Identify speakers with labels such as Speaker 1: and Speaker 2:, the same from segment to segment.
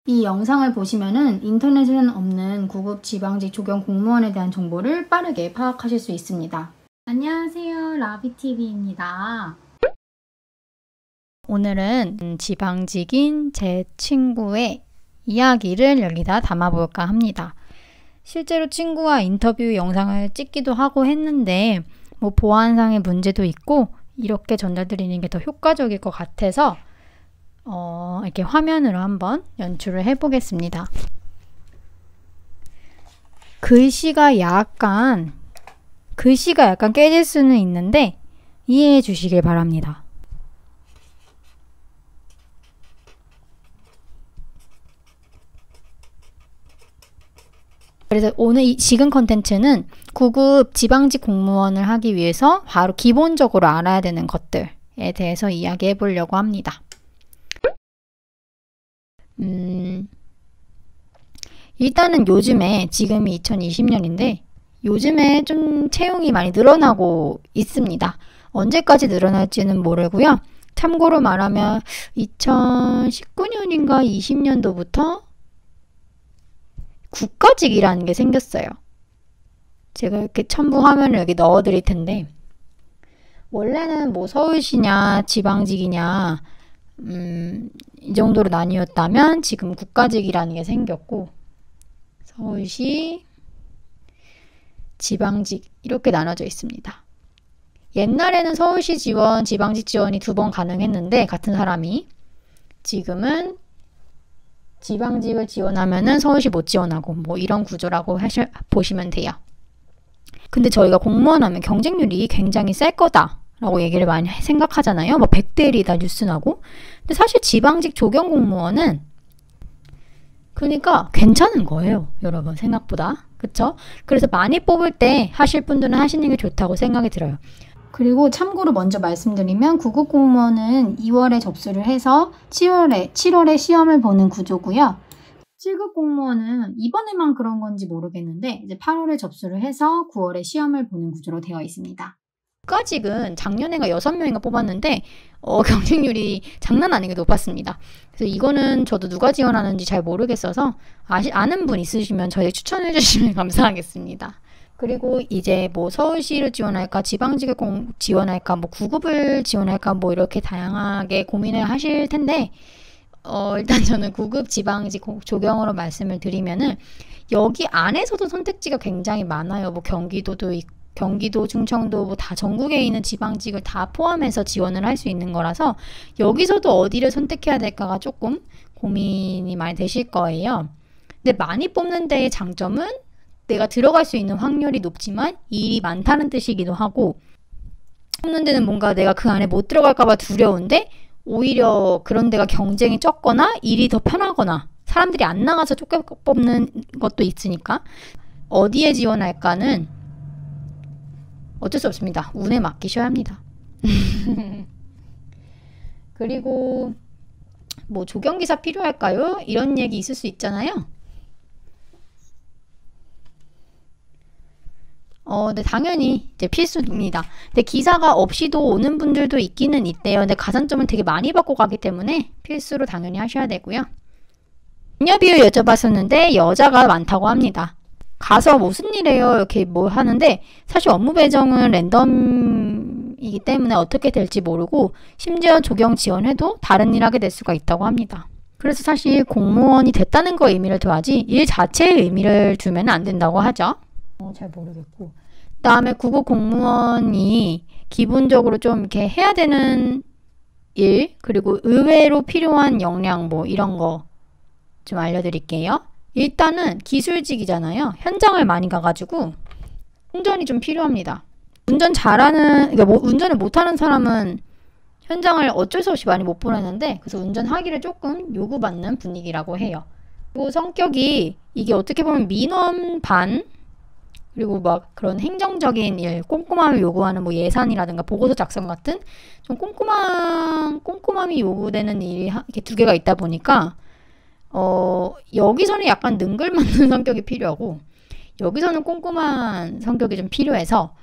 Speaker 1: 이 영상을 보시면은 인터넷에는 없는 구급 지방직 조경 공무원에 대한 정보를 빠르게 파악하실 수 있습니다. 안녕하세요, 라비TV입니다. 오늘은 지방직인 제 친구의 이야기를 여기다 담아볼까 합니다. 실제로 친구와 인터뷰 영상을 찍기도 하고 했는데 뭐 보안상의 문제도 있고 이렇게 전달드리는 게 더 효과적일 것 같아서 이렇게 화면으로 한번 연출을 해보겠습니다. 글씨가 약간 깨질 수는 있는데 이해해 주시길 바랍니다. 그래서 오늘 지금 컨텐츠는 구급 지방직 공무원을 하기 위해서 바로 기본적으로 알아야 되는 것들에 대해서 이야기해 보려고 합니다. 일단은 요즘에 지금이 2020년인데 요즘에 좀 채용이 많이 늘어나고 있습니다. 언제까지 늘어날지는 모르고요. 참고로 말하면 2019년인가 20년도부터 국가직이라는 게 생겼어요. 제가 이렇게 첨부 화면을 여기 넣어 드릴 텐데 원래는 뭐 서울시냐 지방직이냐 이 정도로 나뉘었다면 지금 국가직이라는 게 생겼고 서울시, 지방직 이렇게 나눠져 있습니다. 옛날에는 서울시 지원, 지방직 지원이 2번 가능했는데 같은 사람이 지금은 지방직을 지원하면은 서울시 못 지원하고 뭐 이런 구조라고 보시면 돼요. 근데 저희가 공무원 하면 경쟁률이 굉장히 셀 거다 라고 얘기를 많이 생각하잖아요. 뭐 100대 1이다 뉴스 나고. 근데 사실 지방직 조경 공무원은 그러니까 괜찮은 거예요. 여러분 생각보다. 그쵸? 그래서 많이 뽑을 때 하실 분들은 하시는 게 좋다고 생각이 들어요. 그리고 참고로 먼저 말씀드리면 구급 공무원은 2월에 접수를 해서 7월에 시험을 보는 구조고요. 7급 공무원은 이번에만 그런 건지 모르겠는데 이제 8월에 접수를 해서 9월에 시험을 보는 구조로 되어 있습니다. 국가직은 작년에가 6명인가 뽑았는데 경쟁률이 장난 아니게 높았습니다. 그래서 이거는 저도 누가 지원하는지 잘 모르겠어서 아는 분 있으시면 저희 추천해 주시면 감사하겠습니다. 그리고 이제 뭐 서울시를 지원할까 지방직을 지원할까 뭐 구급을 지원할까 뭐 이렇게 다양하게 고민을 하실 텐데 일단 저는 구급 지방직 조경으로 말씀을 드리면은 여기 안에서도 선택지가 굉장히 많아요. 뭐 경기도도 있고 경기도, 충청도 뭐 다 전국에 있는 지방직을 다 포함해서 지원을 할 수 있는 거라서 여기서도 어디를 선택해야 될까가 조금 고민이 많이 되실 거예요. 근데 많이 뽑는 데의 장점은 내가 들어갈 수 있는 확률이 높지만 일이 많다는 뜻이기도 하고 뽑는 데는 뭔가 내가 그 안에 못 들어갈까 봐 두려운데 오히려 그런 데가 경쟁이 적거나 일이 더 편하거나 사람들이 안 나가서 쫓겨 뽑는 것도 있으니까 어디에 지원할까는 어쩔 수 없습니다. 운에 맡기셔야 합니다. 그리고 뭐 조경기사 필요할까요? 이런 얘기 있을 수 있잖아요. 네, 당연히 이제 필수입니다. 근데 기사가 없이도 오는 분들도 있기는 있대요. 근데 가산점을 되게 많이 받고 가기 때문에 필수로 당연히 하셔야 되고요. 남녀 비율 여쭤봤었는데 여자가 많다고 합니다. 가서 무슨 일해요? 이렇게 뭐 하는데 사실 업무 배정은 랜덤이기 때문에 어떻게 될지 모르고 심지어 조경 지원해도 다른 일 하게 될 수가 있다고 합니다. 그래서 사실 공무원이 됐다는 거 의미를 더하지 일 자체의 의미를 두면 안 된다고 하죠. 잘 모르겠고 그 다음에 구급 공무원이 기본적으로 좀 이렇게 해야 되는 일 그리고 의외로 필요한 역량 뭐 이런 거 좀 알려드릴게요. 일단은 기술직이잖아요. 현장을 많이 가가지고 운전이 좀 필요합니다. 운전 잘하는, 그러니까 뭐 운전을 못하는 사람은 현장을 어쩔 수 없이 많이 못 보내는데 그래서 운전하기를 조금 요구받는 분위기라고 해요. 그리고 성격이 이게 어떻게 보면 민원 반 그리고 막 그런 행정적인 일, 꼼꼼함을 요구하는 뭐 예산이라든가 보고서 작성 같은 좀 꼼꼼함이 요구되는 일이 이렇게 2개가 있다 보니까 여기서는 약간 능글맞는 성격이 필요하고 여기서는 꼼꼼한 성격이 좀 필요해서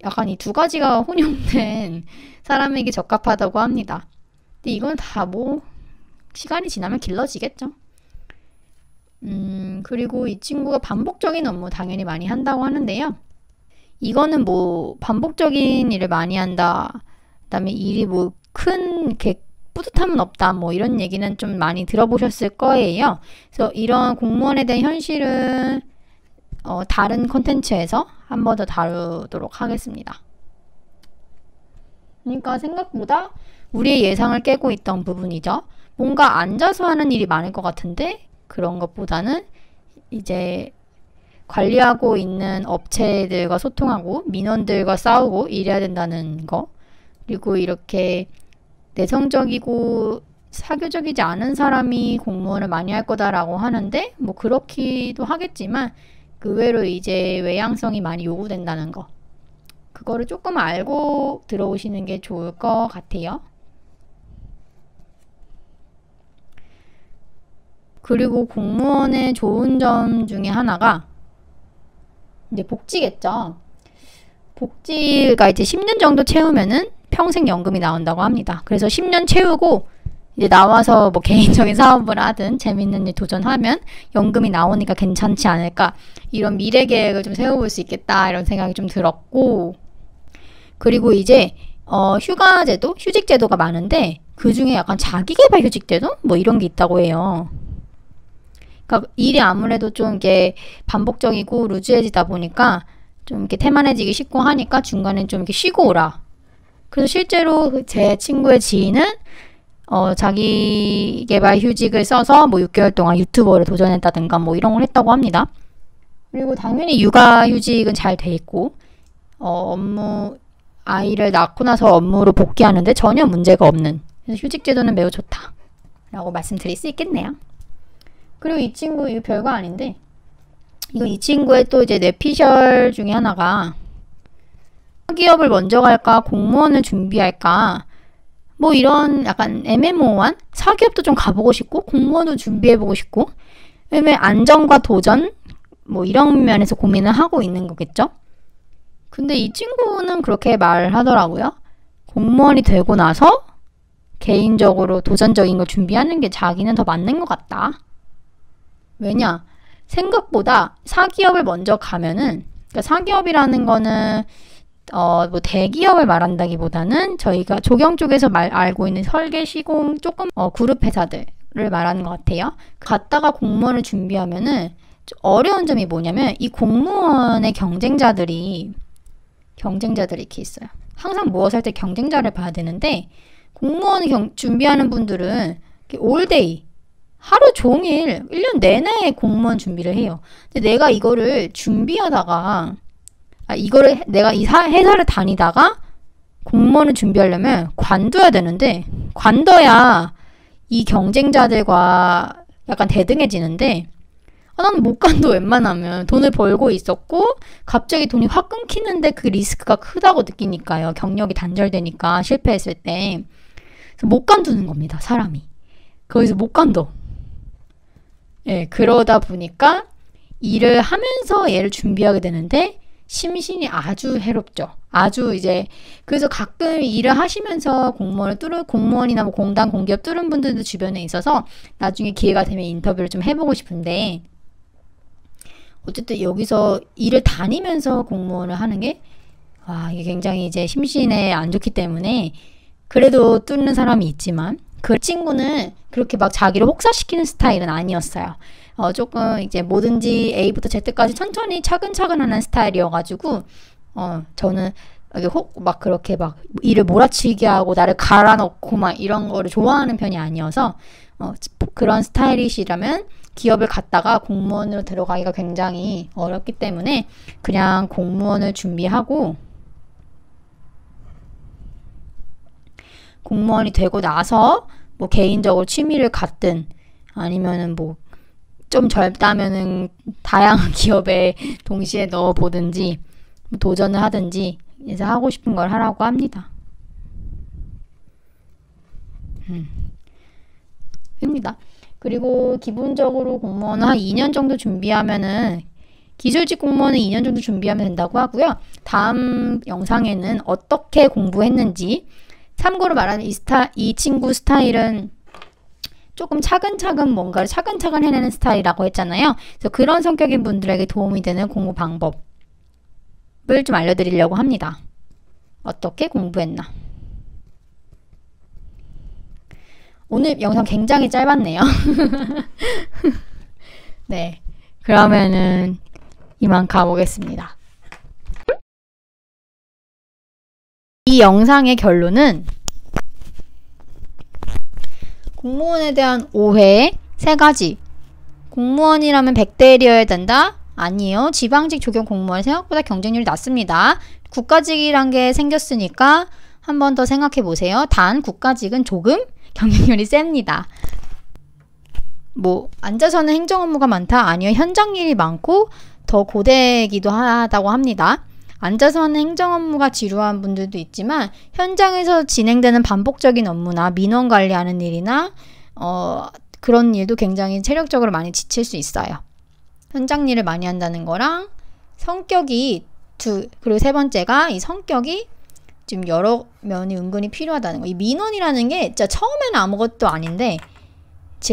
Speaker 1: 약간 이 2가지가 혼용된 사람에게 적합하다고 합니다. 근데 이건 다 뭐 시간이 지나면 길러지겠죠. 그리고 이 친구가 반복적인 업무 당연히 많이 한다고 하는데요. 이거는 뭐 반복적인 일을 많이 한다, 그다음에 일이 뭐 큰 이렇게 뿌듯함은 없다, 뭐 이런 얘기는 좀 많이 들어보셨을 거예요. 그래서 이런 공무원에 대한 현실은 다른 콘텐츠에서 한 번 더 다루도록 하겠습니다. 그러니까 생각보다 우리의 예상을 깨고 있던 부분이죠. 뭔가 앉아서 하는 일이 많을 것 같은데 그런 것보다는 이제 관리하고 있는 업체들과 소통하고 민원들과 싸우고 일해야 된다는 거, 그리고 이렇게 내성적이고 사교적이지 않은 사람이 공무원을 많이 할 거다라고 하는데 뭐 그렇기도 하겠지만 의외로 이제 외향성이 많이 요구된다는 거, 그거를 조금 알고 들어오시는 게 좋을 것 같아요. 그리고 공무원의 좋은 점 중에 하나가 이제 복지겠죠. 복지가 이제 10년 정도 채우면은 평생 연금이 나온다고 합니다. 그래서 10년 채우고 이제 나와서 뭐 개인적인 사업을 하든 재밌는 일 도전하면 연금이 나오니까 괜찮지 않을까, 이런 미래 계획을 좀 세워볼 수 있겠다, 이런 생각이 좀 들었고, 그리고 이제 휴가제도, 휴직제도가 많은데 그 중에 약간 자기계발 휴직제도 뭐 이런 게 있다고 해요. 그러니까 일이 아무래도 좀 이게 반복적이고 루즈해지다 보니까 좀 이렇게 태만해지기 쉽고 하니까 중간에 좀 이렇게 쉬고 오라. 그래서 실제로 제 친구의 지인은 자기 개발 휴직을 써서 뭐 6개월 동안 유튜버를 도전했다든가 뭐 이런 걸 했다고 합니다. 그리고 당연히 육아 휴직은 잘 돼 있고 업무, 아이를 낳고 나서 업무로 복귀하는데 전혀 문제가 없는, 그래서 휴직 제도는 매우 좋다 라고 말씀드릴 수 있겠네요. 그리고 이 친구, 이거 별거 아닌데 이 친구의 또 이제 뇌피셜 중에 하나가 사기업을 먼저 갈까 공무원을 준비할까, 뭐 이런 약간 애매모호한, 사기업도 좀 가보고 싶고 공무원도 준비해보고 싶고, 왜냐면 안정과 도전 뭐 이런 면에서 고민을 하고 있는 거겠죠. 근데 이 친구는 그렇게 말하더라고요. 공무원이 되고 나서 개인적으로 도전적인 걸 준비하는 게 자기는 더 맞는 것 같다. 왜냐? 생각보다 사기업을 먼저 가면은, 그러니까 사기업이라는 거는 뭐 대기업을 말한다기보다는 저희가 조경 쪽에서 알고 있는 설계, 시공, 조금 그룹 회사들을 말하는 것 같아요. 갔다가 공무원을 준비하면은 어려운 점이 뭐냐면 이 공무원의 경쟁자들이 이렇게 있어요. 항상 무엇을 할 때 경쟁자를 봐야 되는데 공무원을 준비하는 분들은 올데이, 하루 종일 1년 내내 공무원 준비를 해요. 근데 내가 이거를 준비하다가 내가 이 회사를 다니다가 공무원을 준비하려면 관둬야 되는데, 관둬야 이 경쟁자들과 약간 대등해지는데 나는 못 관둬. 웬만하면 돈을 벌고 있었고 갑자기 돈이 확 끊기는데 그 리스크가 크다고 느끼니까요. 경력이 단절되니까 실패했을 때. 그래서 못 관두는 겁니다, 사람이. 거기서 못 관둬. 예, 그러다 보니까 일을 하면서 얘를 준비하게 되는데 심신이 아주 해롭죠. 아주 이제, 그래서 가끔 일을 하시면서 공무원이나 뭐 공단, 공기업 뚫은 분들도 주변에 있어서 나중에 기회가 되면 인터뷰를 좀 해보고 싶은데, 어쨌든 여기서 일을 다니면서 공무원을 하는 게, 이게 굉장히 이제 심신에 안 좋기 때문에 그래도 뚫는 사람이 있지만, 그 친구는 그렇게 막 자기를 혹사시키는 스타일은 아니었어요. 조금 이제 뭐든지 A부터 Z까지 천천히 차근차근 하는 스타일이어가지고, 저는 막 그렇게 막 일을 몰아치게 하고 나를 갈아넣고 막 이런 거를 좋아하는 편이 아니어서, 그런 스타일이시라면 기업을 갔다가 공무원으로 들어가기가 굉장히 어렵기 때문에 그냥 공무원을 준비하고, 공무원이 되고 나서 뭐 개인적으로 취미를 갖든 아니면은 뭐 좀 젊다면은 다양한 기업에 동시에 넣어보든지 도전을 하든지 이제 하고 싶은 걸 하라고 합니다. 입니다. 그리고 기본적으로 공무원은 한 2년 정도 준비하면은, 기술직 공무원은 2년 정도 준비하면 된다고 하고요. 다음 영상에는 어떻게 공부했는지, 참고로 말하는 이 친구 스타일은 조금 차근차근 뭔가를 차근차근 해내는 스타일이라고 했잖아요. 그래서 그런 성격인 분들에게 도움이 되는 공부 방법을 좀 알려드리려고 합니다. 어떻게 공부했나? 오늘 영상 굉장히 짧았네요. 네, 그러면은 이만 가보겠습니다. 이 영상의 결론은 공무원에 대한 오해 3가지. 공무원이라면 100대 1이어야 된다? 아니요. 지방직 조경 공무원 생각보다 경쟁률이 낮습니다. 국가직이란 게 생겼으니까 한 번 더 생각해 보세요. 단 국가직은 조금 경쟁률이 셉니다. 뭐 앉아서는 행정 업무가 많다? 아니요. 현장 일이 많고 더 고되기도 하다고 합니다. 앉아서 하는 행정 업무가 지루한 분들도 있지만 현장에서 진행되는 반복적인 업무나 민원 관리하는 일이나 그런 일도 굉장히 체력적으로 많이 지칠 수 있어요. 현장 일을 많이 한다는 거랑 성격이 그리고 3번째가 이 성격이 좀 여러 면이 은근히 필요하다는 거. 이 민원이라는 게 진짜 처음에는 아무것도 아닌데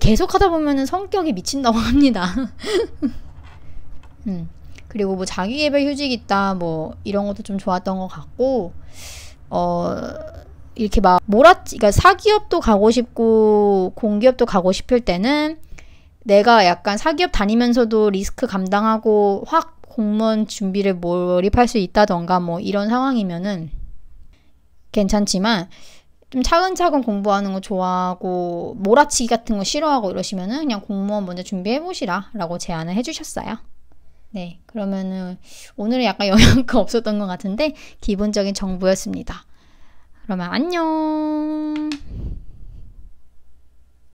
Speaker 1: 계속 하다 보면은 성격이 미친다고 합니다. 그리고 뭐 자기개발 휴직 있다 뭐 이런 것도 좀 좋았던 것 같고 이렇게 막 그러니까 사기업도 가고 싶고 공기업도 가고 싶을 때는 내가 약간 사기업 다니면서도 리스크 감당하고 확 공무원 준비를 몰입할 수 있다던가 뭐 이런 상황이면은 괜찮지만 좀 차근차근 공부하는 거 좋아하고 몰아치기 같은 거 싫어하고 이러시면은 그냥 공무원 먼저 준비해 보시라 라고 제안을 해주셨어요. 네, 그러면은 오늘은 약간 영향가 없었던 것 같은데 기본적인 정보였습니다. 그러면 안녕.